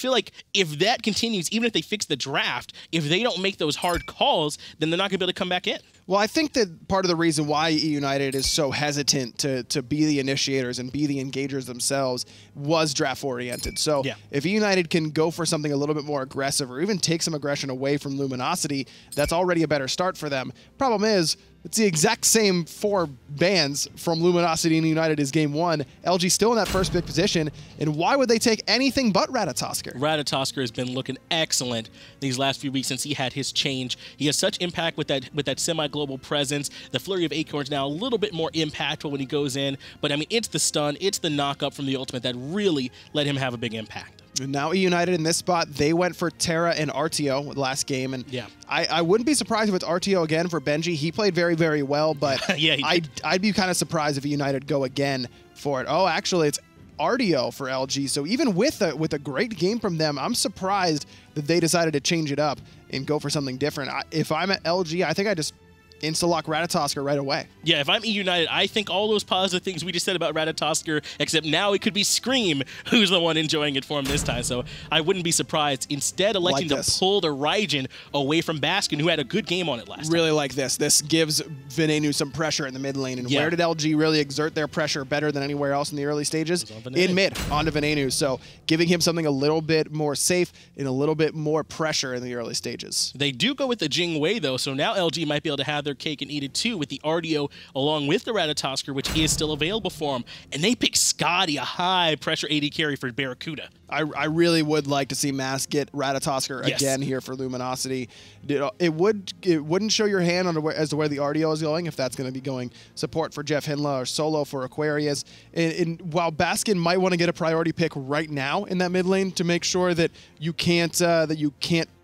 feel like if that continues, even if they fix the draft, if they don't make those hard calls, then they're not going to be able to come back in. Well, I think that part of the reason why E United is so hesitant to be the initiators and be the engagers themselves was draft-oriented. So if E United can go for something a little bit more aggressive or even take some aggression away from Luminosity, that's already a better start for them. Problem is, it's the exact same 4 bans from Luminosity and United as Game 1. LG still in that first pick position, and why would they take anything but Ratatosker? Ratatosker has been looking excellent these last few weeks since he had his change. He has such impact with that semi-global presence. The Flurry of Acorns now a little bit more impactful when he goes in, but I mean, it's the stun, it's the knock-up from the ultimate that really let him have a big impact. And now E United in this spot, they went for Terra and RTO last game, and I wouldn't be surprised if it's RTO again for Benji. He played very, very well, but I'd be kind of surprised if E United go again for it. Oh, actually, it's RDO for LG. So even with a great game from them, I'm surprised that they decided to change it up and go for something different. If I'm at LG, I think I just insta-lock Ratatosker right away. Yeah, if I'm E United, I think all those positive things we just said about Ratatosker, except now it could be Scream who's the one enjoying it for him this time. So I wouldn't be surprised. Instead, electing to pull the Raijin away from Baskin, who had a good game on it last time. Really like this. This gives Venenu some pressure in the mid lane. And where did LG really exert their pressure better than anywhere else in the early stages? In mid, onto Venenu. So giving him something a little bit more safe and a little bit more pressure in the early stages. They do go with the Jing Wei, though, so now LG might be able to have their cake and eat it too with the RDO along with the Ratatosker, which is still available for him. And they pick Scotty, a high pressure AD carry for Barracuda. I really would like to see Mask get Ratatosker again here for Luminosity. It wouldn't show your hand on as to where the RDO is going, if that's going to be going support for Jeff Hinla or solo for Aquarius. And while Baskin might want to get a priority pick right now in that mid lane to make sure that you can't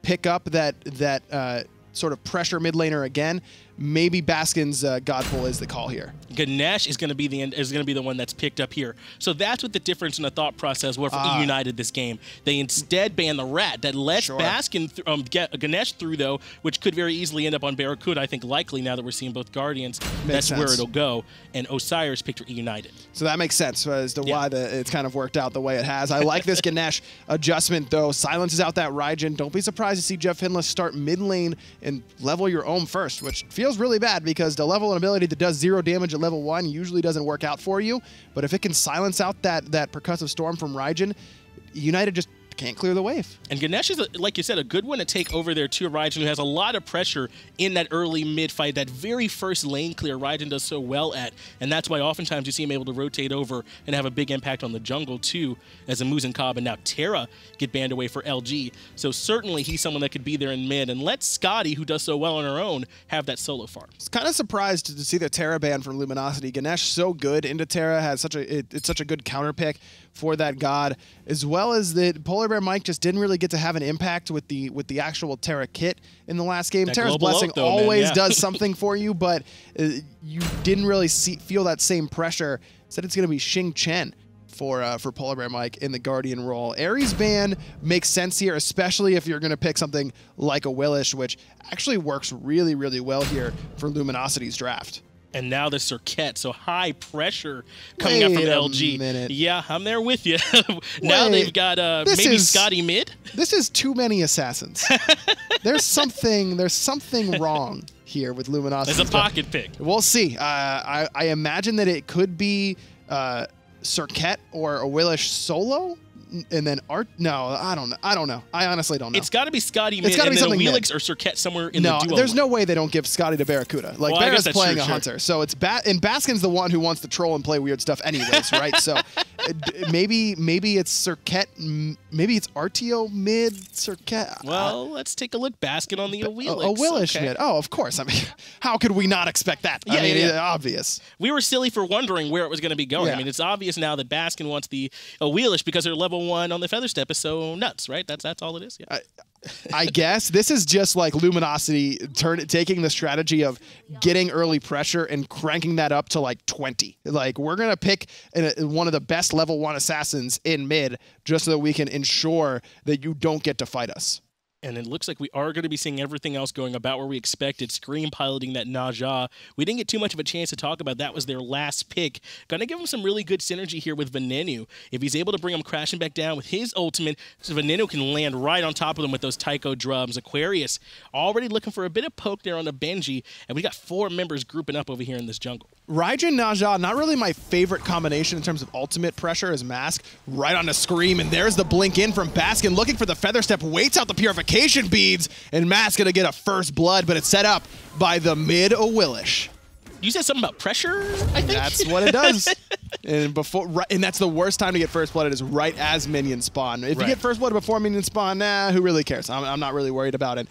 pick up that sort of pressure mid laner again, maybe Baskin's God Pull is the call here. Ganesh is going to be the one that's picked up here. So that's what the difference in the thought process was for E United this game. They instead ban the Rat. That lets Baskin get Ganesh through, though, which could very easily end up on Barracuda. I think likely now that we're seeing both Guardians, that's where it'll go. And Osiris picked for E United. So that makes sense as to why it's kind of worked out the way it has. I like this Ganesh adjustment, though. Silences out that Raijin. Don't be surprised to see Jeff Hinla start mid lane and level your own first, which feels really bad because the level an ability that does 0 damage at level 1 usually doesn't work out for you. But if it can silence out that percussive storm from Raijin, United just can't clear the wave. And Ganesh is, like you said, a good one to take over there too. Raijin, who has a lot of pressure in that early mid fight, that very first lane clear Raijin does so well at, and that's why oftentimes you see him able to rotate over and have a big impact on the jungle too, as a Muzen Cobb and now Terra get banned away for LG. So certainly he's someone that could be there in mid and let Scotty, who does so well on her own, have that solo farm. I was kind of surprised to see the Terra ban from Luminosity. Ganesh so good into Terra, has it's such a good counter pick for that god, as well as that Polar Bear Mike just didn't really get to have an impact with the actual Terra kit in the last game. Terra's Blessing always does something for you, but you didn't really feel that same pressure. Said it's going to be Xing Chen for Polar Bear Mike in the Guardian role. Ares ban makes sense here, especially if you're going to pick something like a Willish, which actually works really, really well here for Luminosity's draft. And now the Circuit, so high pressure coming up from LG. Minute. Yeah, I'm there with you. Now they've got maybe Scotty mid. This is too many assassins. There's something wrong here with Luminosity. There's a pocket pick. We'll see. I imagine that it could be Circuit or a Willish solo. And then No, I don't know. I honestly don't know. It's got to be Scotty mid, and then a Wheelix or Circuit somewhere in the duo. There's no way they don't give Scotty to Barracuda. Like, Barra's playing a hunter. So it's and Baskin's the one who wants to troll and play weird stuff anyways, right? So maybe it's Circuit, maybe it's RTO mid, Circuit. Well, let's take a look. Baskin on the Wheelix. A Willish mid. Oh, of course. I mean, how could we not expect that? I mean, it's obvious. We were silly for wondering where it was going to be going. I mean, it's obvious now that Baskin wants the Wheelish because they're level 1 on the Feather Step is so nuts, right? That's all it is. Yeah. I guess this is just like Luminosity taking the strategy of getting early pressure and cranking that up to like 20. Like, we're gonna pick one of the best level 1 assassins in mid just so that we can ensure that you don't get to fight us. And it looks like we are going to be seeing everything else going about where we expected. Scream piloting that Naja. We didn't get too much of a chance to talk about. That was their last pick. Going to give him some really good synergy here with Venenu. If he's able to bring him crashing back down with his ultimate, so Venenu can land right on top of them with those Taiko drums. Aquarius already looking for a bit of poke there on the Benji. And we got 4 members grouping up over here in this jungle. Raijin, Naja, not really my favorite combination in terms of ultimate pressure as Mask right on the Scream, and there's the blink in from Baskin looking for the Feather Step, waits out the Purification Beads, and Mask gonna get a first blood, but it's set up by the mid Awilish. You said something about pressure, I think? That's what it does. And that's the worst time to get first blood, is right as minions spawn. If you get first blood before minions spawn, nah, who really cares? I'm not really worried about it.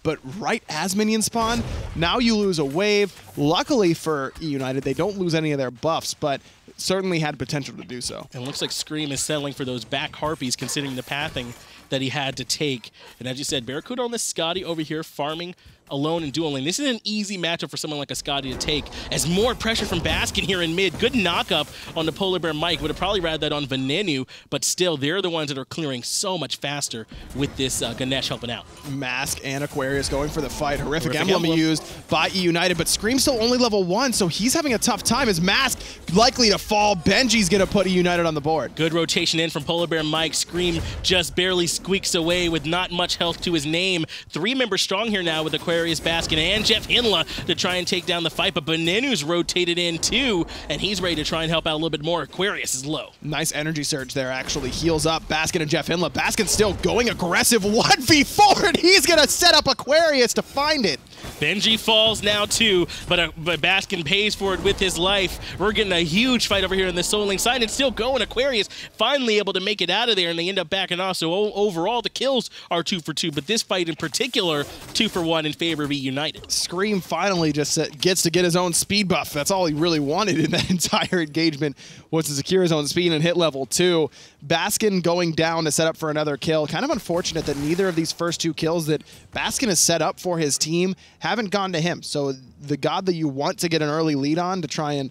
But right as minions spawn, now you lose a wave. Luckily for United, they don't lose any of their buffs, but certainly had potential to do so. And it looks like Scream is settling for those back Harpies, considering the pathing that he had to take. And as you said, Barracuda on the Scotty over here farming alone and dual lane. This is an easy matchup for someone like a Scotty to take, as more pressure from Baskin here in mid. Good knock-up on the Polar Bear Mike. Would have probably rather that on Venenu, but still, they're the ones that are clearing so much faster with this Ganesh helping out. Mask and Aquarius going for the fight. Horrific emblem used by United, but Scream's still only level 1, so he's having a tough time. As Mask likely to fall, Benji's going to put United on the board. Good rotation in from Polar Bear Mike. Scream just barely squeaks away with not much health to his name. 3 members strong here now with Aquarius, Baskin, and Jeff Hinla to try and take down the fight, but Benenu's rotated in too, and he's ready to try and help out a little bit more. Aquarius is low. Nice energy surge there, actually heals up Baskin and Jeff Hinla. Baskin still going aggressive 1v4, and he's going to set up Aquarius to find it. Benji falls now too, but Baskin pays for it with his life. We're getting a huge fight over here in the Soul Link side. It's still going. Aquarius finally able to make it out of there, and they end up backing off. So overall, the kills are 2 for 2, but this fight in particular, 2 for 1 in favor of United. Scream finally just gets to get his own speed buff. That's all he really wanted in that entire engagement, was to secure his own speed and hit level 2. Baskin going down to set up for another kill. Kind of unfortunate that neither of these first 2 kills that Baskin has set up for his team haven't gone to him. So the god that you want to get an early lead on to try and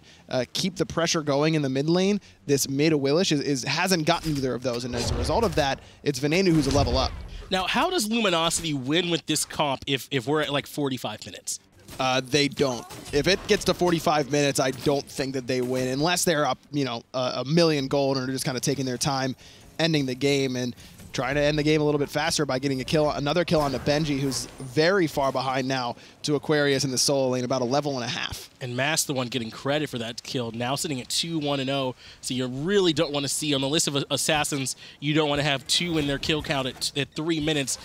keep the pressure going in the mid lane, this mid Awilish hasn't gotten either of those, and as a result of that, it's Venenu who's a level up. Now, how does Luminosity win with this comp if we're at like 45 minutes? They don't. If it gets to 45 minutes, I don't think that they win, unless they're up, you know, a million gold, or just kind of taking their time ending the game and trying to end the game a little bit faster by getting a kill, another kill onto Benji, who's very far behind now to Aquarius in the solo lane, about a level and a half. And Mass, the one getting credit for that kill, now sitting at 2-1-0. So you really don't want to see, on the list of assassins, you don't want to have 2 in their kill count at 3 minutes.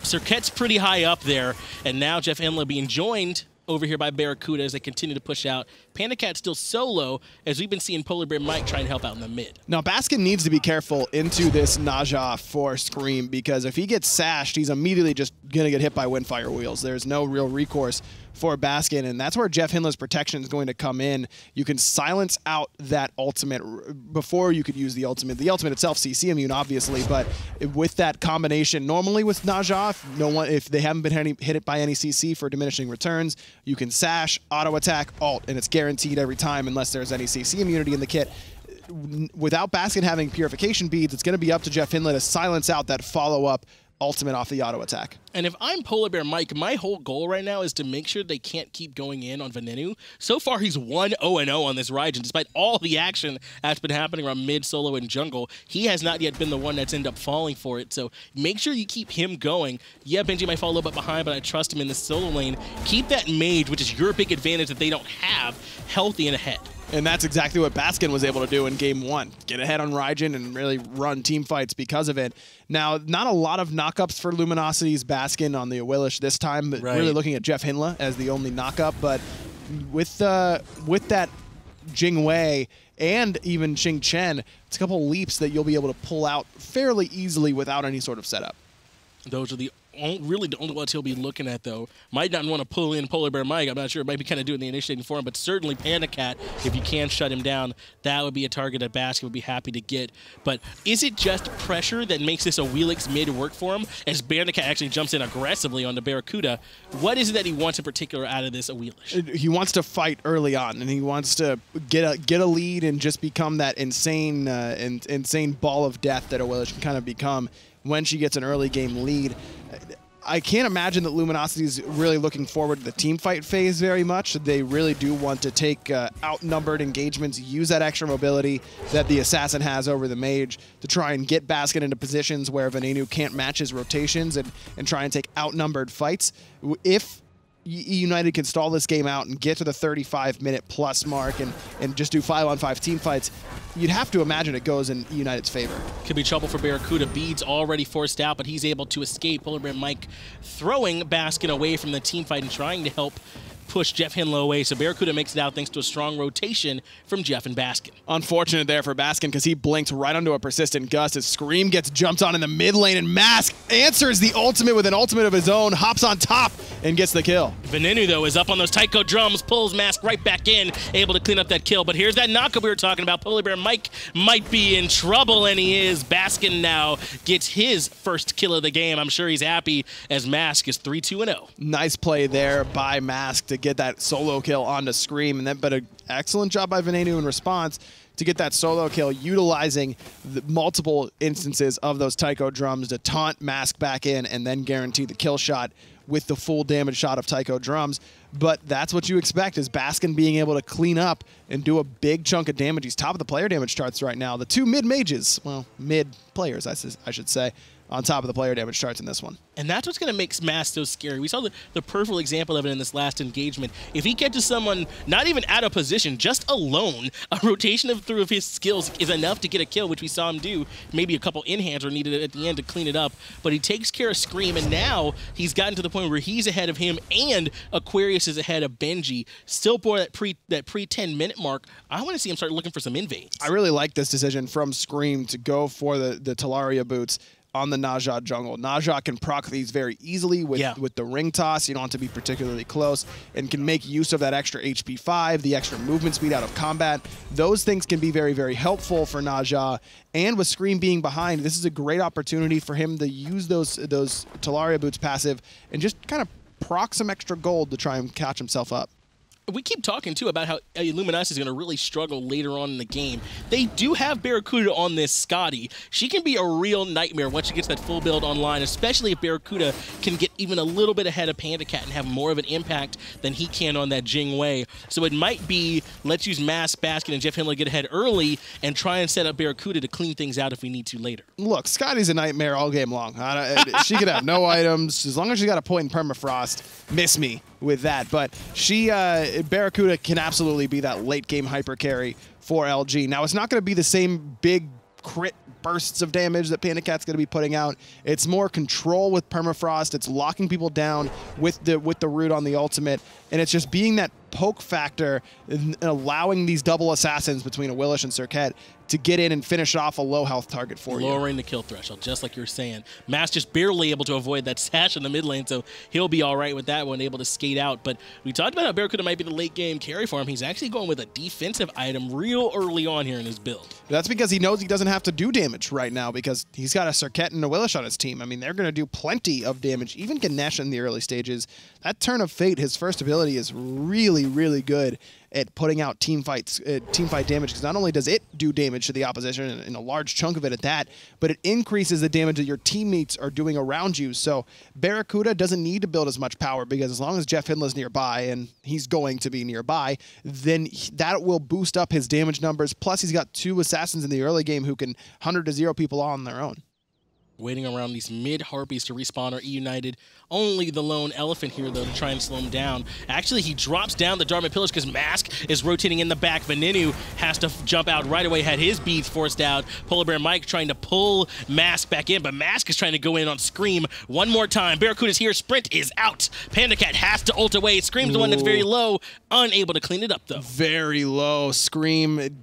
Cirquette's pretty high up there, and now Jeff Enla being joined over here by Barracuda as they continue to push out. Panda Cat's still solo, as we've been seeing Polar Bear Mike try and help out in the mid. Now, Baskin needs to be careful into this Naja for Scream, because if he gets sashed, he's immediately just going to get hit by Windfire Wheels. There's no real recourse for Baskin, and that's where Jeff Hinla's protection is going to come in. You can silence out that ultimate before you could use the ultimate. The ultimate itself, CC immune, obviously, but with that combination, normally with Naja, if they haven't been hit by any CC for diminishing returns, you can sash, auto attack, ult, and it's guaranteed every time unless there's any CC immunity in the kit. Without Baskin having purification beads, it's going to be up to Jeff Hinla to silence out that follow-up ultimate off the auto attack. And if I'm Polar Bear Mike, my whole goal right now is to make sure they can't keep going in on Venenu. So far, he's 1-0-0 on this Raijin. Despite all the action that's been happening around mid, solo, and jungle, he has not yet been the one that's ended up falling for it. So make sure you keep him going. Yeah, Benji might fall a little bit behind, but I trust him in the solo lane. Keep that mage, which is your big advantage that they don't have, healthy and ahead. And that's exactly what Baskin was able to do in Game 1. Get ahead on Raijin and really run team fights because of it. Now, not a lot of knockups for Luminosity's Baskin on the Awilish this time, but really looking at Jeff Hinla as the only knockup. But with that Jing Wei and even Xing Chen, it's a couple leaps that you'll be able to pull out fairly easily without any sort of setup. Those are really the only ones he'll be looking at, though. Might not want to pull in Polar Bear Mike. I'm not sure. It might be kind of doing the initiating for him, but certainly Panda Cat, if you can shut him down, that would be a target that Baskin would be happy to get. But is it just pressure that makes this Awilix mid work for him, as Panda Cat actually jumps in aggressively on the Barracuda? What is it that he wants in particular out of this Awilish? He wants to fight early on, and he wants to get a lead and just become that insane ball of death that Awilish can kind of become when she gets an early game lead. I can't imagine that Luminosity is really looking forward to the team fight phase very much. They really do want to take outnumbered engagements, use that extra mobility that the Assassin has over the Mage to try and get Baskin into positions where Venenu can't match his rotations and try and take outnumbered fights. If United can stall this game out and get to the 35-minute plus mark and just do 5-on-5 team fights, you'd have to imagine it goes in United's favor. Could be trouble for Barracuda. Bede's already forced out, but he's able to escape. Polar Bear Mike throwing Baskin away from the team fight and trying to help push Jeff Hinlow away, so Barracuda makes it out thanks to a strong rotation from Jeff and Baskin. Unfortunate there for Baskin because he blinked right onto a persistent gust as Scream gets jumped on in the mid lane, and Mask answers the ultimate with an ultimate of his own, hops on top, and gets the kill. Venenu, though, is up on those Tycho drums, pulls Mask right back in, able to clean up that kill, but here's that knockup we were talking about. Polar Bear Mike might be in trouble, and he is. Baskin now gets his first kill of the game. I'm sure he's happy as Mask is 3-2-0. Nice play there by Mask to get that solo kill onto Scream, and then but an excellent job by Venenu in response to get that solo kill, utilizing the multiple instances of those Tycho drums to taunt Mask back in and then guarantee the kill shot with the full damage shot of Tycho drums. But that's what you expect, is Baskin being able to clean up and do a big chunk of damage. He's top of the player damage charts right now. The two mid-mages, well, mid-players, I should say, on top of the player damage charts in this one. And that's what's going to make Mask so scary. We saw the perfect example of it in this last engagement. If he catches someone not even out of position, just alone, a rotation through his skills is enough to get a kill, which we saw him do. Maybe a couple in-hands were needed at the end to clean it up. But he takes care of Scream, and now he's gotten to the point where he's ahead of him and Aquarius is ahead of Benji. Still for that pre-10-minute mark, I want to see him start looking for some invades. I really like this decision from Scream to go for the Talaria boots on the Najah jungle. Najah can proc these very easily with the ring toss. You don't have to be particularly close, and can make use of that extra HP 5, the extra movement speed out of combat. Those things can be very, very helpful for Najah. And with Scream being behind, this is a great opportunity for him to use those Talaria boots passive and just kind of proc some extra gold to try and catch himself up. We keep talking, too, about how Luminosity is going to really struggle later on in the game. They do have Barracuda on this Scotty. She can be a real nightmare once she gets that full build online, especially if Barracuda can get even a little bit ahead of Panda Cat and have more of an impact than he can on that Jing Wei. So it might be, let's use Mask, Baskin, and Jeff Hinlow to get ahead early and try and set up Barracuda to clean things out if we need to later. Look, Scotty's a nightmare all game long. She could have no items. As long as she got a point in permafrost, miss me with that. But Barracuda can absolutely be that late game hyper carry for LG. Now, it's not going to be the same big crit bursts of damage that Panda Cat's going to be putting out. It's more control with permafrost. It's locking people down with the root on the ultimate, and it's just being that poke factor and allowing these double assassins between a Willish and Cirquet to get in and finish off a low health target for you. Lowering the kill threshold, just like you're saying. Mask just barely able to avoid that sash in the mid lane, so he'll be all right with that one, able to skate out. But we talked about how Barracuda might be the late game carry for him. He's actually going with a defensive item real early on here in his build. That's because he knows he doesn't have to do damage right now because he's got a Cirquet and a Willish on his team. I mean, they're going to do plenty of damage. Even Ganesh in the early stages. That Turn of Fate, his first ability, is really, really good at putting out team fight damage, because not only does it do damage to the opposition, and a large chunk of it at that, but it increases the damage that your teammates are doing around you. So Barracuda doesn't need to build as much power, because as long as Jeff Hinlow's nearby, and he's going to be nearby, then that will boost up his damage numbers. Plus, he's got two assassins in the early game who can 100-0 people on their own. Waiting around these mid-harpies to respawn are E-United. Only the lone elephant here, though, to try and slow him down. Actually, he drops down the Dharma Pillars because Mask is rotating in the back. Venenu has to jump out right away, had his beads forced out. Polar Bear Mike trying to pull Mask back in, but Mask is trying to go in on Scream one more time. Barracuda's here. Sprint is out. Panda Cat has to ult away. Scream's the one that's very low. Unable to clean it up, though. Very low. Scream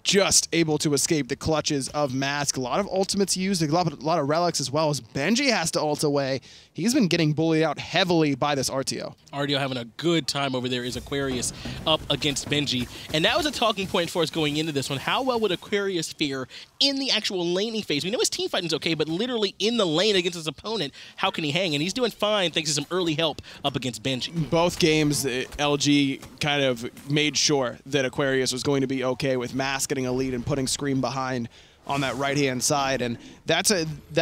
just able to escape the clutches of Mask. A lot of ultimates used, a lot of relics, as well as Benji has to ult away. He's been getting bullied out heavily by this RTO. RTO having a good time over there is Aquarius up against Benji. And that was a talking point for us going into this one. How well would Aquarius fare in the actual laning phase? We know his team fighting is okay, but literally in the lane against his opponent, how can he hang? And he's doing fine thanks to some early help up against Benji. Both games, LG kind of made sure that Aquarius was going to be okay with Mask getting a lead and putting Scream behind on that right-hand side. And that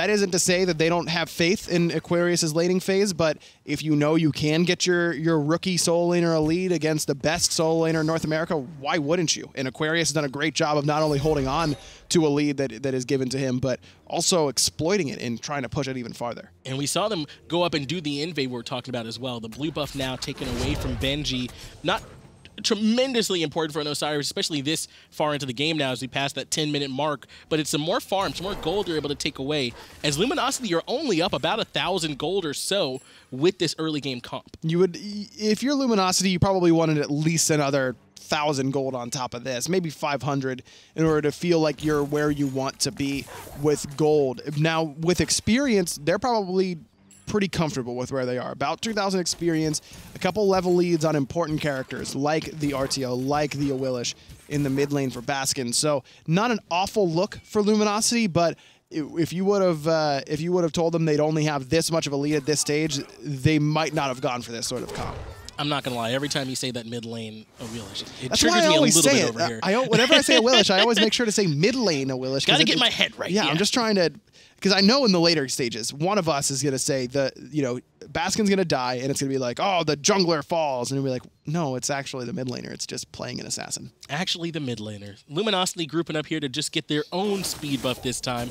isn't to say that they don't have faith in Aquarius's laning phase, but if you know you can get your rookie solo laner a lead against the best solo laner in North America, why wouldn't you? And Aquarius has done a great job of not only holding on to a lead that is given to him, but also exploiting it and trying to push it even farther. And we saw them go up and do the invade we're talking about as well. The blue buff now taken away from Benji. Not tremendously important for an Osiris, especially this far into the game now as we pass that 10-minute mark, but it's some more farms, some more gold you're able to take away. As Luminosity, you're only up about 1,000 gold or so with this early game comp. You would, if you're Luminosity, you probably wanted at least another 1,000 gold on top of this, maybe 500, in order to feel like you're where you want to be with gold. Now, with experience, they're probably pretty comfortable with where they are. About 2,000 experience, a couple level leads on important characters like the RTO, like the Awilish in the mid lane for Baskin. So not an awful look for Luminosity, but if you would have told them they'd only have this much of a lead at this stage, they might not have gone for this sort of comp. I'm not going to lie. Every time you say that mid lane Awilish, it That's triggers why I me a always little say bit it. over here. Whenever I say Awilish, I always make sure to say mid lane Awilish. Got to get my head right. Yeah, I'm just trying to, because I know in the later stages, one of us is going to say Baskin's going to die, and it's going to be like, oh, the jungler falls, and we'll be like, no, it's actually the mid laner. It's just playing an assassin. Actually, the mid laner. Luminosity grouping up here to just get their own speed buff this time.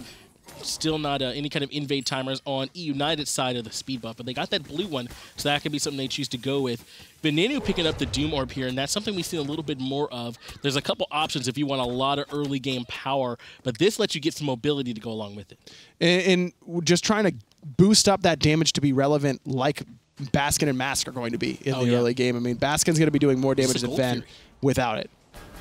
Still not any kind of invade timers on United's side of the speed buff, but they got that blue one, so that could be something they choose to go with. Venenu picking up the Doom Orb here, and that's something we've seen a little bit more of. There's a couple options if you want a lot of early game power, but this lets you get some mobility to go along with it. And just trying to boost up that damage to be relevant like Baskin and Mask are going to be in the early game. I mean, Baskin's going to be doing more damage than Fen without it.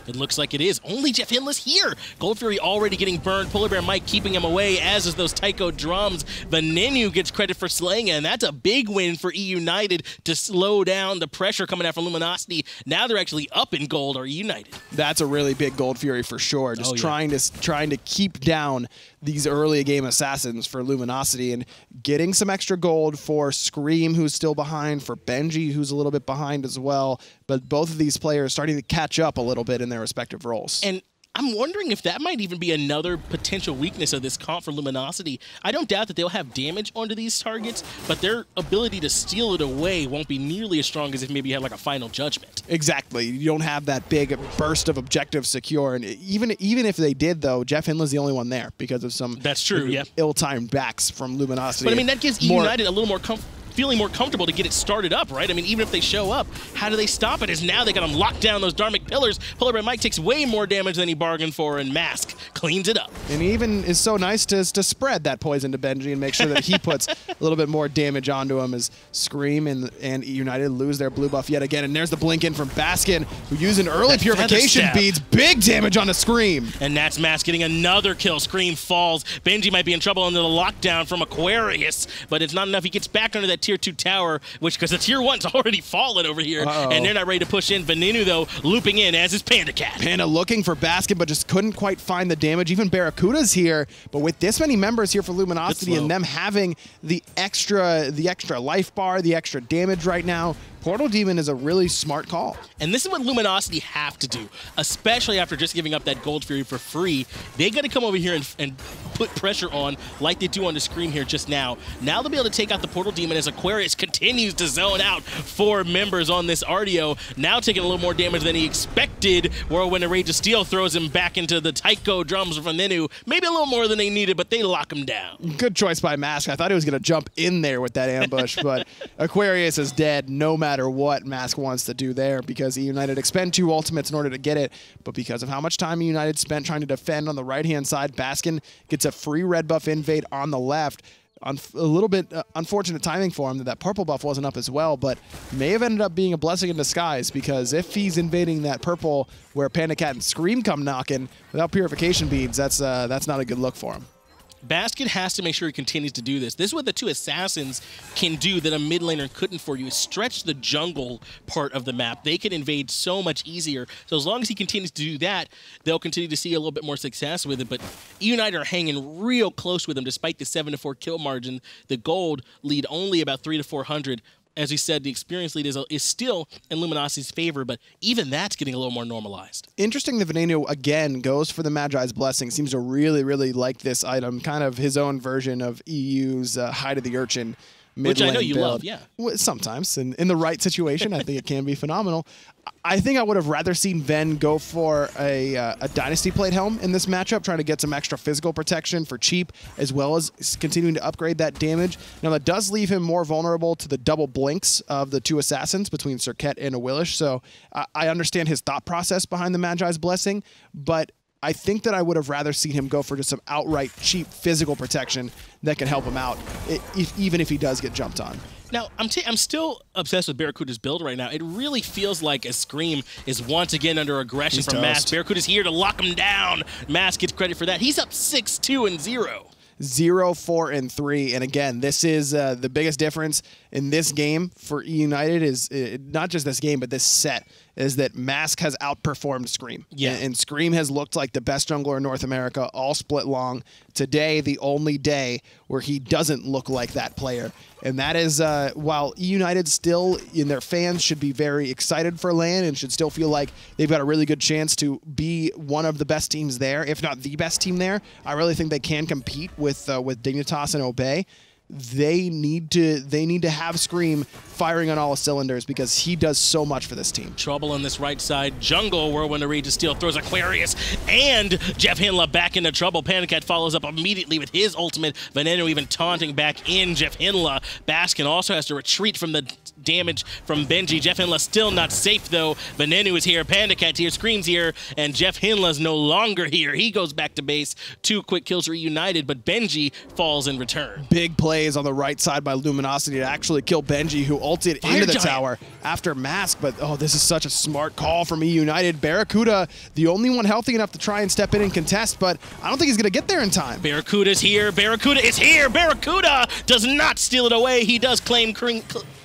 It looks like it is. Only Jeff Hinless here. Gold Fury already getting burned. Polar Bear Mike keeping him away, as is those Tycho drums. Venenu gets credit for slaying it, and that's a big win for United to slow down the pressure coming out from Luminosity. Now they're actually up in gold, or United. That's a really big Gold Fury for sure. Just trying to keep down these early game assassins for Luminosity and getting some extra gold for Scream, who's still behind, for Benji, who's a little bit behind as well. But both of these players starting to catch up a little bit in their respective roles. And I'm wondering if that might even be another potential weakness of this comp for Luminosity. I don't doubt that they'll have damage onto these targets, but their ability to steal it away won't be nearly as strong as if maybe you had like a Final Judgment. Exactly. You don't have that big burst of objective secure. And even if they did, though, Jeff Hinley's the only one there because of some ill-timed backs from Luminosity. But I mean, that gives United a little more feeling more comfortable to get it started up, right? I mean, even if they show up, how do they stop it? As now they got them locked down, those Dharmic Pillars. Polar Bear Mike takes way more damage than he bargained for, and Mask cleans it up. And he even is so nice to spread that poison to Benji and make sure that he puts a little bit more damage onto him as Scream and United lose their blue buff yet again. And there's the blink in from Baskin, who used an early purification beads. Big damage on a Scream. And that's Mask getting another kill. Scream falls. Benji might be in trouble under the lockdown from Aquarius, but it's not enough. He gets back under that Tier 2 tower, which, because the Tier 1's already fallen over here, and they're not ready to push in. Venenu, though, looping in, as is Panda Cat. Panda looking for Baskin, but just couldn't quite find the damage. Even Barracuda's here, but with this many members here for Luminosity and them having the extra life bar, the extra damage right now, Portal Demon is a really smart call. And this is what Luminosity have to do, especially after just giving up that Gold Fury for free. They got to come over here and put pressure on like they do on the Scream here just now. Now they'll be able to take out the Portal Demon as Aquarius continues to zone out 4 members on this RDO. Now taking a little more damage than he expected. Whirlwind and Rage of Steel throws him back into the Tycho drums from Venenu. Maybe a little more than they needed, but they lock him down. Good choice by Mask. I thought he was going to jump in there with that ambush, but Aquarius is dead no matter what Mask wants to do there, because United expend 2 ultimates in order to get it, but because of how much time United spent trying to defend on the right-hand side, Baskin gets a free red buff invade on the left. A little bit unfortunate timing for him that purple buff wasn't up as well, but may have ended up being a blessing in disguise, because if he's invading that purple where Panda Cat and Scream come knocking without purification beads, that's not a good look for him. Basket has to make sure he continues to do this. This is what the 2 assassins can do that a mid laner couldn't for you, is stretch the jungle part of the map. They can invade so much easier. So as long as he continues to do that, they'll continue to see a little bit more success with it. But United are hanging real close with him despite the 7-4 kill margin. The gold lead only about 300 to 400. as we said, the experience lead is still in Luminosity's favor, but even that's getting a little more normalized. Interesting that Veneno, again, goes for the Magi's Blessing. Seems to really, really like this item. Kind of his own version of EU's Hide of the Urchin. Which I know you build. love, yeah. Sometimes. In the right situation, I think it can be phenomenal. I think I would have rather seen Ven go for a Dynasty Plate Helm in this matchup, trying to get some extra physical protection for cheap, as well as continuing to upgrade that damage. Now, that does leave him more vulnerable to the double blinks of the two assassins between Serket and Awilish, so I understand his thought process behind the Magi's Blessing, but I think that I would have rather seen him go for just some outright cheap physical protection that can help him out, even if he does get jumped on. Now, I'm still obsessed with Barracuda's build right now. It really feels like a Scream is once again under aggression from Mask. Barracuda's here to lock him down. Mask gets credit for that. He's up 6-2-0. 0-4-3, and again, this is the biggest difference in this game for E United is not just this game, but this set, is that Mask has outperformed Scream. Yeah. And Scream has looked like the best jungler in North America all split long. Today, the only day where he doesn't look like that player. And that is, while E United still, in their fans, should be very excited for LAN and should still feel like they've got a really good chance to be one of the best teams there, if not the best team there. I really think they can compete with Dignitas and Obey. They need to have Scream firing on all cylinders because he does so much for this team. Trouble on this right side. Jungle, Whirlwind to Reed to steal, throws Aquarius, and Jeff Hinla back into trouble. Panicat follows up immediately with his ultimate. Veneno even taunting back in Jeff Hinla. Baskin also has to retreat from the damage from Benji. Jeff Hinla still not safe though. Veneno is here, Pandacat's here, Scream's here, and Jeff Hinla's no longer here. He goes back to base. 2 quick kills reunited, but Benji falls in return. Big plays on the right side by Luminosity to actually kill Benji, who ulted into the tower after Mask, but oh, this is such a smart call from E United. Barracuda, the only one healthy enough to try and step in and contest, but I don't think he's going to get there in time. Barracuda's here, Barracuda is here, Barracuda does not steal it away. He does claim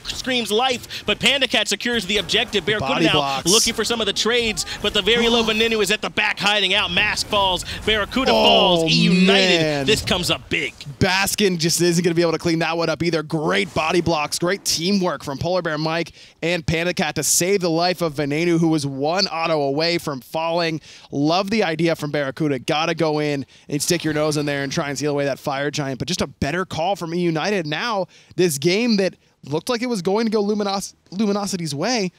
Scream's life, but Pandacat secures the objective. Barracuda now looking for some of the trades, but the very low Veneno is at the back hiding out. Mask falls, Barracuda falls, E United. Man. This comes up big. Baskin just isn't going to be able to clean that one up either. Great body blocks, great teamwork from Polar Bear Mike and Pandacat to save the life of Veneno, who was 1 auto away from falling. Love the idea from Barracuda. Gotta go in and stick your nose in there and try and seal away that Fire Giant, but just a better call from E United. Now, this game that looked like it was going to go Luminosity's way,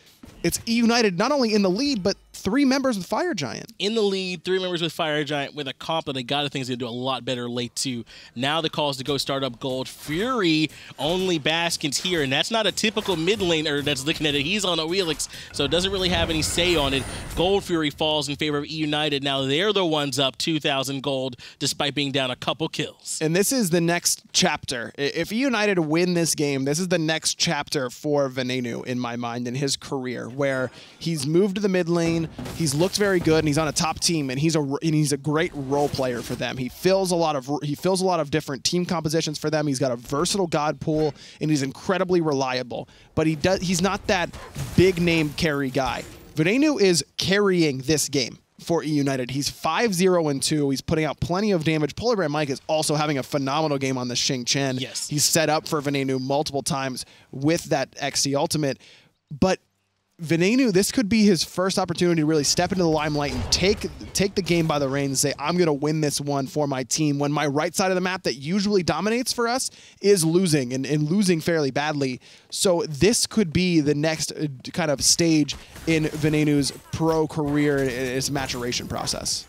it's E United not only in the lead, but 3 members with Fire Giant. In the lead, 3 members with Fire Giant with a comp that they got to think is going to do a lot better late too. Now the call is to go start up Gold. Fury, only Baskin's here, and that's not a typical mid laner that's looking at it. He's on Awilix, so it doesn't really have any say on it. Gold Fury falls in favor of E United. Now they're the ones up 2,000 gold, despite being down a couple kills. And this is the next chapter. If E United win this game, this is the next chapter for Veneno, in my mind, in his career, where he's moved to the mid lane, he's looked very good, and he's on a top team, and he's a great role player for them. He fills a lot of different team compositions for them. He's got a versatile god pool, and he's incredibly reliable. But he's not that big name carry guy. Veneno is carrying this game for E United. He's 5-0-2. He's putting out plenty of damage. Polar Bear Mike is also having a phenomenal game on the Xing Chen. Yes. He's set up for Veneno multiple times with that XC ultimate. But Veneno, this could be his first opportunity to really step into the limelight and take the game by the reins and say, I'm going to win this one for my team, when my right side of the map that usually dominates for us is losing, and losing fairly badly. So this could be the next kind of stage in Veneno's pro career, his maturation process.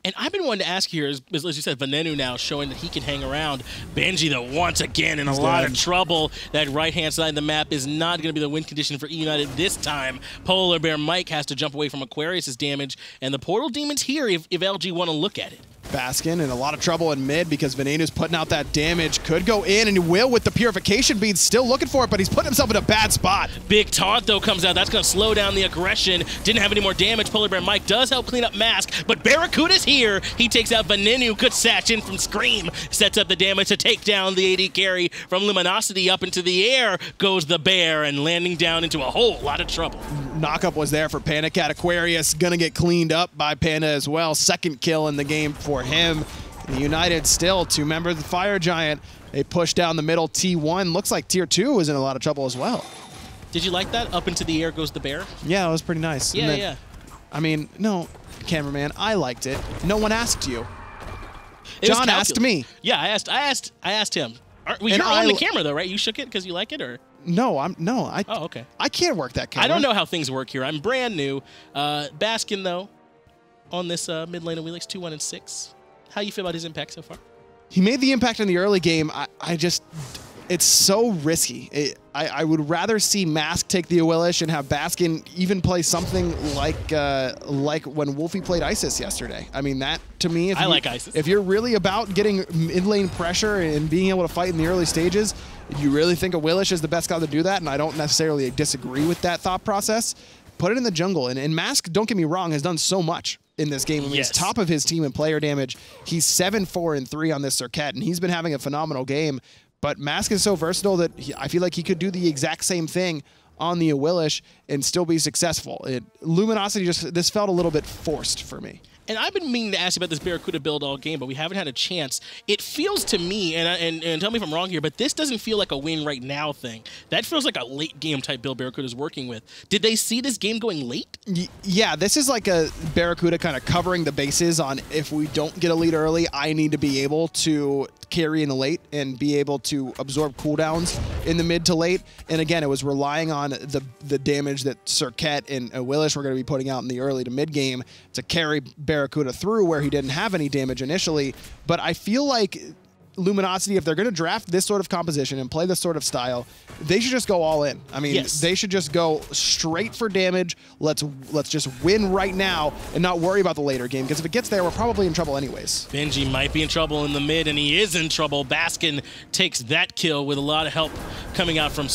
And I've been wanting to ask here, as you said, Veneno now showing that he can hang around. Benji, though, once again in a lot of trouble. That right-hand side of the map is not going to be the win condition for E United this time. Polar Bear Mike has to jump away from Aquarius' damage, and the Portal Demon's here if LG want to look at it. Baskin in a lot of trouble in mid because Veneno's putting out that damage. Could go in, and he will with the Purification Bead. Still looking for it, but he's putting himself in a bad spot. Big taunt, though, comes out. That's going to slow down the aggression. Didn't have any more damage. Polar Bear Mike does help clean up Mask, but Barracuda's here. He takes out Veneno. Good satch in from Scream. Sets up the damage to take down the AD carry from Luminosity. Up into the air goes the Bear, and landing down into a whole lot of trouble. Knockup was there for Pandacat. Aquarius going to get cleaned up by Panda as well. Second kill in the game for him. The United still 2 members of the Fire Giant. They push down the middle. T1 looks like Tier 2 was in a lot of trouble as well. Did you like that? Up into the air goes the bear? Yeah, it was pretty nice. Yeah, then, yeah. I mean, no, cameraman, I liked it. No one asked you. John asked me. Yeah, I asked him. Well, you're on the camera though, right? You shook it because you like it, or? No, Oh, okay. I can't work that camera. I don't know how things work here. I'm brand new. Baskin though, on this mid lane of Wheelix 2-1 and 6. How you feel about his impact so far? He made the impact in the early game. I just, it's so risky. I would rather see Mask take the Awilish and have Baskin even play something like when Wolfie played Isis yesterday. I mean, that to me, I like Isis. If you're really about getting mid-lane pressure and being able to fight in the early stages, you really think Awilish is the best guy to do that, and I don't necessarily disagree with that thought process. Put it in the jungle. And Mask, don't get me wrong, has done so much in this game. I mean, yes. He's top of his team in player damage. He's 7-4-3 on this Circuit, and he's been having a phenomenal game. But Mask is so versatile that I feel like he could do the exact same thing on the Awilish and still be successful. Luminosity this felt a little bit forced for me. And I've been meaning to ask you about this Barracuda build all game, but we haven't had a chance. It feels to me, and tell me if I'm wrong here, but this doesn't feel like a win right now thing. That feels like a late game type build Barracuda's working with. Did they see this game going late? Yeah, this is like a Barracuda kind of covering the bases on if we don't get a lead early, I need to be able to carry in the late and be able to absorb cooldowns in the mid to late. And again, it was relying on the damage that Circuit and Awilish were going to be putting out in the early to mid game to carry Barracuda through where he didn't have any damage initially. But I feel like Luminosity, if they're going to draft this sort of composition and play this sort of style, they should just go all in. I mean, yes. They should just go straight for damage. Let's just win right now and not worry about the later game, because if it gets there, we're probably in trouble anyways. Benji might be in trouble in the mid, and he is in trouble. Baskin takes that kill with a lot of help coming out from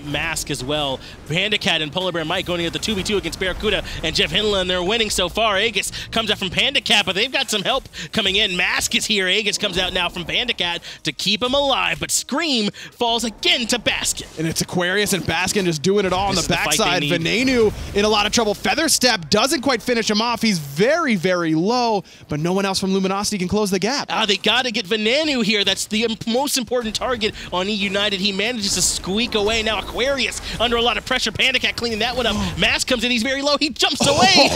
Mask as well. PandaCat and Polar Bear Mike going at the 2v2 against Barracuda and Jeff Hinla, and they're winning so far. Aegis comes out from PandaCat, but they've got some help coming in. Mask is here. Aegis comes out now from PandaCat to keep him alive, but Scream falls again to Baskin. And it's Aquarius and Baskin just doing it all on the backside. Venenu in a lot of trouble. Featherstep doesn't quite finish him off. He's very, very low, but no one else from Luminosity can close the gap. They got to get Venenu here. That's the most important target on E United. He manages to squeak away. Now Aquarius under a lot of pressure. PandaCat cleaning that one up. Mask comes in. He's very low. He jumps away.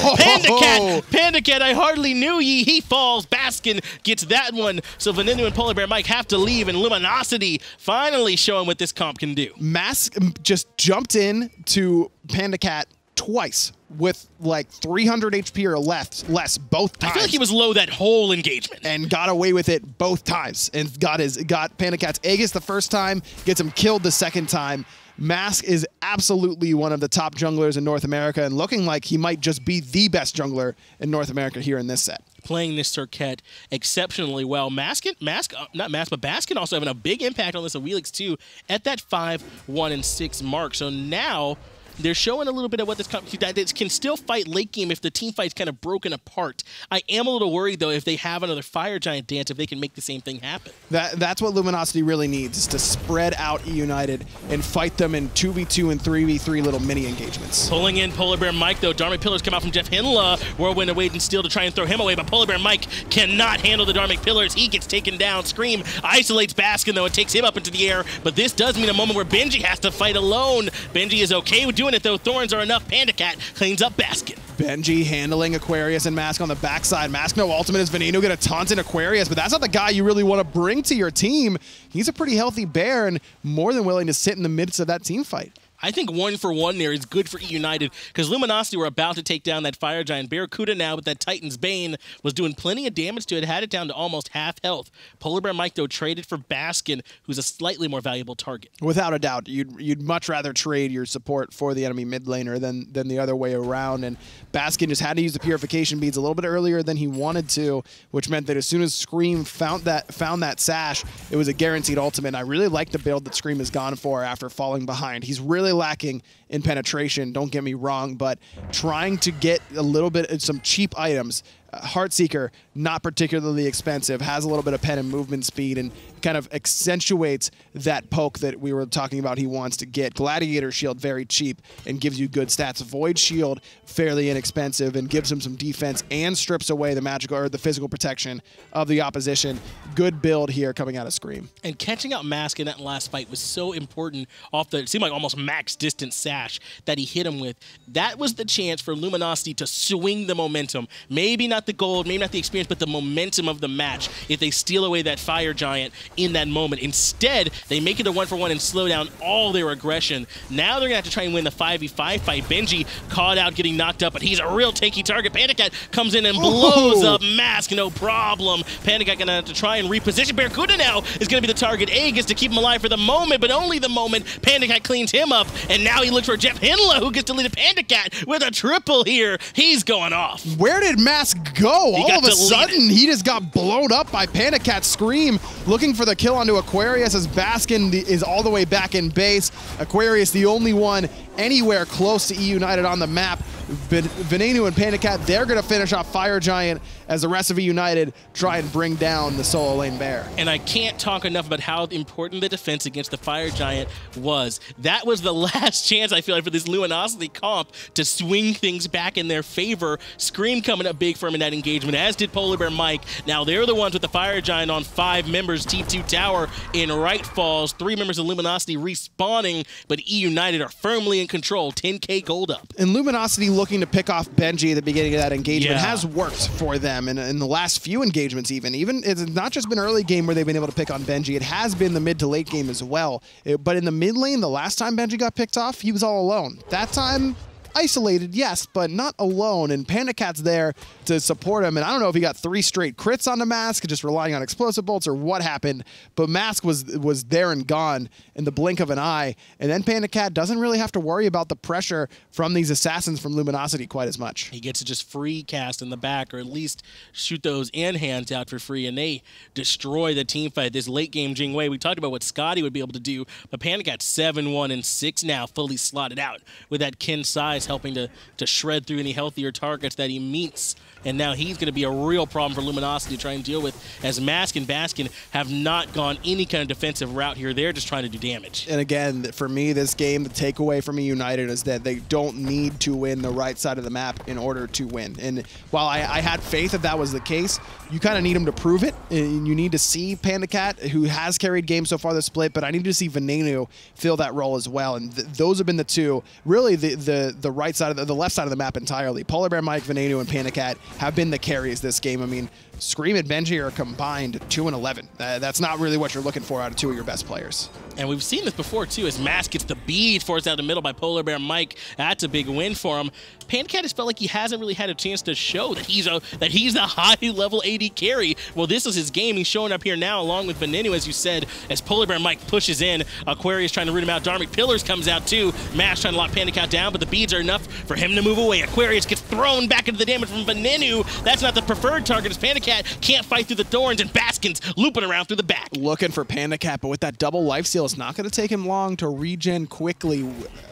PandaCat, I hardly knew ye. He falls. Baskin gets that one. So Venenu and Polar Bear Mike have to leave, and Luminosity finally showing what this comp can do. Mask just jumped in to PandaCat twice with like 300 HP or less both times. I feel like he was low that whole engagement. And got away with it both times. And got PandaCat's Aegis the first time, gets him killed the second time. Mask is absolutely one of the top junglers in North America and looking like he might just be the best jungler in North America here in this set. Playing this Circuit exceptionally well. Baskin also having a big impact on this Wheelix too at that 5-1-6 mark. So now they're showing a little bit of what this can still fight late game if the team fight's kind of broken apart. I am a little worried, though, if they have another Fire Giant dance, if they can make the same thing happen. That's what Luminosity really needs, is to spread out E United and fight them in 2v2 and 3v3 little mini engagements. Pulling in Polar Bear Mike, though. Dharmic Pillars come out from Jeff Hinla. Whirlwind away and Steel to try and throw him away, but Polar Bear Mike cannot handle the Dharmic Pillars. He gets taken down. Scream isolates Baskin, though, and takes him up into the air, but this does mean a moment where Benji has to fight alone. Benji is okay with doing it, though. Thorns are enough. PandaCat cleans up Baskin. Benji handling Aquarius and Mask on the backside. Mask no ultimate as Veneno gonna taunt in Aquarius, but that's not the guy you really want to bring to your team. He's a pretty healthy bear and more than willing to sit in the midst of that team fight. I think 1-for-1 there is good for E United because Luminosity were about to take down that Fire Giant. Barracuda now with that Titan's Bane was doing plenty of damage to it, had it down to almost half health. Polar Bear Mike, though, traded for Baskin, who's a slightly more valuable target. Without a doubt. You'd much rather trade your support for the enemy mid laner than the other way around, and Baskin just had to use the purification beads a little bit earlier than he wanted to, which meant that as soon as Scream found that sash, it was a guaranteed ultimate. And I really like the build that Scream has gone for after falling behind. He's really lacking in penetration, don't get me wrong, but trying to get a little bit of some cheap items Heartseeker, not particularly expensive, has a little bit of pen and movement speed, and kind of accentuates that poke that we were talking about he wants to get. Gladiator Shield, very cheap and gives you good stats. Void Shield, fairly inexpensive and gives him some defense and strips away the magical or the physical protection of the opposition. Good build here coming out of Scream. And catching out Mask in that last fight was so important off the, it seemed like almost max distance sash that he hit him with. That was the chance for Luminosity to swing the momentum. Maybe not the gold, maybe not the experience, but the momentum of the match if they steal away that Fire Giant in that moment. Instead, they make it a 1-for-1 and slow down all their aggression. Now they're going to have to try and win the 5v5 fight. Benji caught out getting knocked up, but he's a real tanky target. Panda Cat comes in and blows up Mask, no problem. Panda Cat going to have to try and reposition. Barracuda now is going to be the target. A gets to keep him alive for the moment, but only the moment. Panda Cat cleans him up, and now he looks for Jeff Hinla, who gets deleted. Panda Cat with a triple here. He's going off. Where did Mask go? All of a sudden, he just got blown up by Panda Cat. Scream looking for the kill onto Aquarius as Baskin is all the way back in base. Aquarius, the only one anywhere close to E-United on the map. Venenu and Panda Cat, they're going to finish off Fire Giant as the rest of E-United try and bring down the solo lane bear. And I can't talk enough about how important the defense against the Fire Giant was. That was the last chance, I feel like, for this Luminosity comp to swing things back in their favor. Scream coming up big for him in that engagement, as did Polar Bear Mike. Now they're the ones with the Fire Giant on 5 members. T2 Tower in right falls. 3 members of Luminosity respawning, but E-United are firmly in control. 10K gold up. And Luminosity looking to pick off Benji at the beginning of that engagement has worked for them in the last few engagements even it's not just been early game where they've been able to pick on Benji, it has been the mid to late game as well. But in the mid lane, the last time Benji got picked off, he was all alone. That time, isolated, yes, but not alone, and Panda Cat's there to support him, and I don't know if he got 3 straight crits on the Mask, just relying on explosive bolts, or what happened, but Mask was there and gone in the blink of an eye, and then Panda Cat doesn't really have to worry about the pressure from these assassins from Luminosity quite as much. He gets to just free cast in the back, or at least shoot those in hands out for free, and they destroy the team fight. This late game Jing Wei, we talked about what Scotty would be able to do, but Panda Cat's 7-1 and 6 now, fully slotted out with that Kin size helping to shred through any healthier targets that he meets. And now he's going to be a real problem for Luminosity to try and deal with, as Mask and Baskin have not gone any kind of defensive route here. They're just trying to do damage. And again, for me, this game, the takeaway from E-United is that they don't need to win the right side of the map in order to win. And while I had faith that was the case, you kind of need them to prove it. And you need to see Panda Cat, who has carried games so far this split, but I need to see Venenu fill that role as well. And those have been the two, really the right side of the left side of the map entirely. Polar Bear Mike, Venenu, and Panda Cat have been the carries this game. I mean, Scream and Benji are combined 2-11. That's not really what you're looking for out of 2 of your best players. And we've seen this before, too, as Mask gets the bead forced out the middle by Polar Bear Mike. That's a big win for him. Panda Cat has felt like he hasn't really had a chance to show that he's a high-level AD carry. Well, this is his game. He's showing up here now along with Venenu, as you said, as Polar Bear Mike pushes in. Aquarius trying to root him out. Dharmic Pillars comes out, too. Mask trying to lock Panda Cat down, but the beads are enough for him to move away. Aquarius gets thrown back into the damage from Venenu. That's not the preferred target, as Panda Cat can't fight through the thorns, and Baskin's looping around through the back. Looking for Panda Cat, but with that double lifesteal, it's not going to take him long to regen quickly.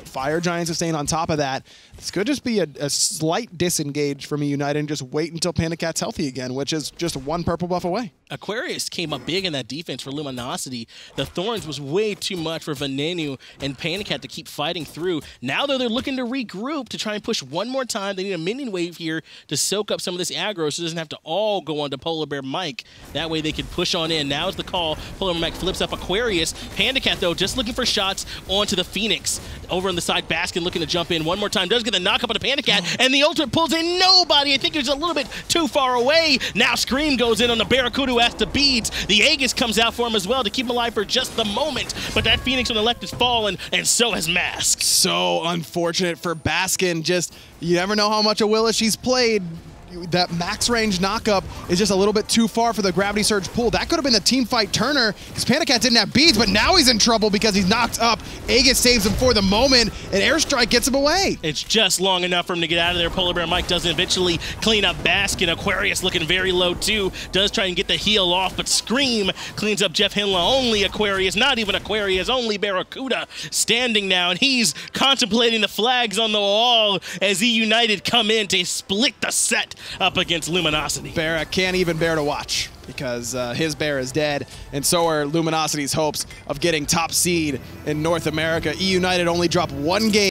Fire Giants are staying on top of that. This could just be a slight disengage from E-United and just wait until Panda Cat's healthy again, which is just 1 purple buff away. Aquarius came up big in that defense for Luminosity. The Thorns was way too much for Venenu and Panda Cat to keep fighting through. Now, though, they're looking to regroup to try and push one more time. They need a minion wave here to soak up some of this aggro so it doesn't have to all go on to Polar Bear Mike. That way they can push on in. Now is the call. Polar Bear Mike flips up Aquarius. Panda Cat, though, just looking for shots onto the Phoenix. Over on the side, Baskin looking to jump in one more time. Does get the knock up on the Panda Cat, and the ultimate pulls in nobody. I think it was a little bit too far away. Now Scream goes in on the Barracuda, who has to beads. The Aegis comes out for him as well to keep him alive for just the moment, but that Phoenix on the left has fallen, and so has Mask. So unfortunate for Baskin. Just, you never know how much of Willis she's played. That max range knockup is just a little bit too far for the gravity surge pull. That could have been the team fight turner because Panda Cat didn't have beads, but now he's in trouble because he's knocked up. Aegis saves him for the moment, and Airstrike gets him away. It's just long enough for him to get out of there. Polar Bear Mike does eventually clean up Baskin. Aquarius looking very low too. Does try and get the heal off, but Scream cleans up Jeff Hinla. Only Aquarius, not even Aquarius, only Barracuda standing now, and he's contemplating the flags on the wall as E-United come in to split the set up against Luminosity. Bear can't even bear to watch because his bear is dead, and so are Luminosity's hopes of getting top seed in North America. E United only dropped one game.